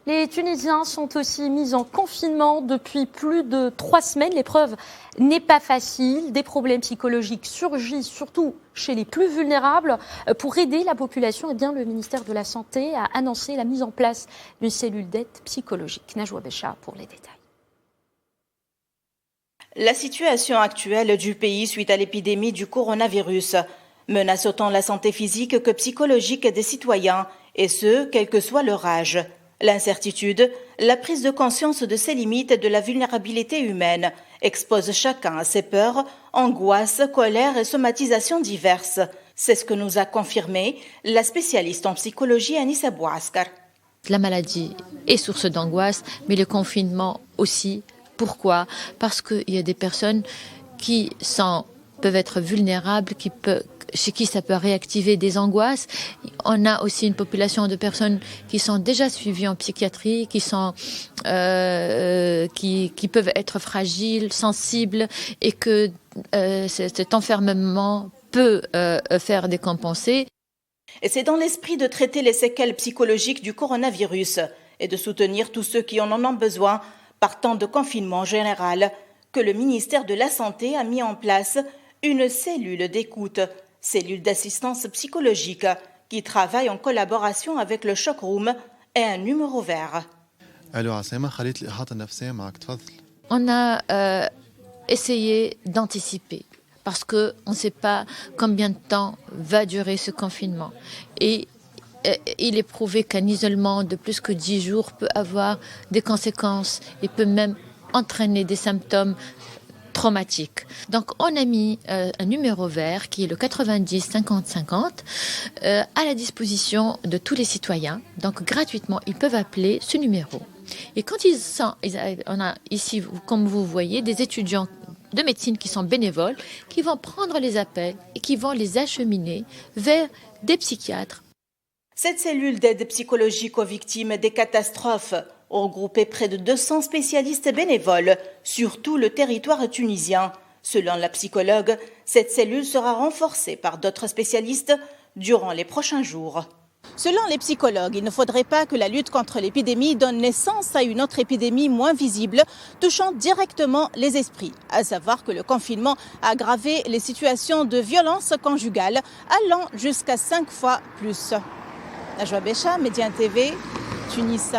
Les Tunisiens sont aussi mis en confinement depuis plus de 3 semaines. L'épreuve n'est pas facile. Des problèmes psychologiques surgissent, surtout chez les plus vulnérables. Pour aider la population, le ministère de la Santé a annoncé la mise en place d'une cellule d'aide psychologique. Najwa Bécha pour les détails. La situation actuelle du pays suite à l'épidémie du coronavirus menace autant la santé physique que psychologique des citoyens, et ce, quel que soit leur âge. L'incertitude, la prise de conscience de ses limites et de la vulnérabilité humaine expose chacun à ses peurs, angoisses, colères et somatisations diverses. C'est ce que nous a confirmé la spécialiste en psychologie Anissa Bouaskar. La maladie est source d'angoisse, mais le confinement aussi. Pourquoi ? Parce qu'il y a des personnes qui peuvent être vulnérables, chez qui ça peut réactiver des angoisses. On a aussi une population de personnes qui sont déjà suivies en psychiatrie, qui peuvent être fragiles, sensibles, et que cet enfermement peut faire décompenser. Et c'est dans l'esprit de traiter les séquelles psychologiques du coronavirus et de soutenir tous ceux qui en ont besoin par temps de confinement général que le ministère de la Santé a mis en place une cellule d'écoute, cellule d'assistance psychologique qui travaille en collaboration avec le Choc Room et un numéro vert. On a essayé d'anticiper parce qu'on ne sait pas combien de temps va durer ce confinement. Et il est prouvé qu'un isolement de plus que 10 jours peut avoir des conséquences et peut même entraîner des symptômes traumatiques. Donc on a mis un numéro vert qui est le 90 50 50 à la disposition de tous les citoyens. Donc gratuitement, ils peuvent appeler ce numéro. Et quand on a ici, comme vous voyez, des étudiants de médecine qui sont bénévoles, qui vont prendre les appels et qui vont les acheminer vers des psychiatres. Cette cellule d'aide psychologique aux victimes des catastrophes a regroupé près de 200 spécialistes bénévoles sur tout le territoire tunisien. Selon la psychologue, cette cellule sera renforcée par d'autres spécialistes durant les prochains jours. Selon les psychologues, il ne faudrait pas que la lutte contre l'épidémie donne naissance à une autre épidémie moins visible, touchant directement les esprits. À savoir que le confinement a aggravé les situations de violence conjugale, allant jusqu'à 5 fois plus. Najwa Bécha, Média TV, Tunis.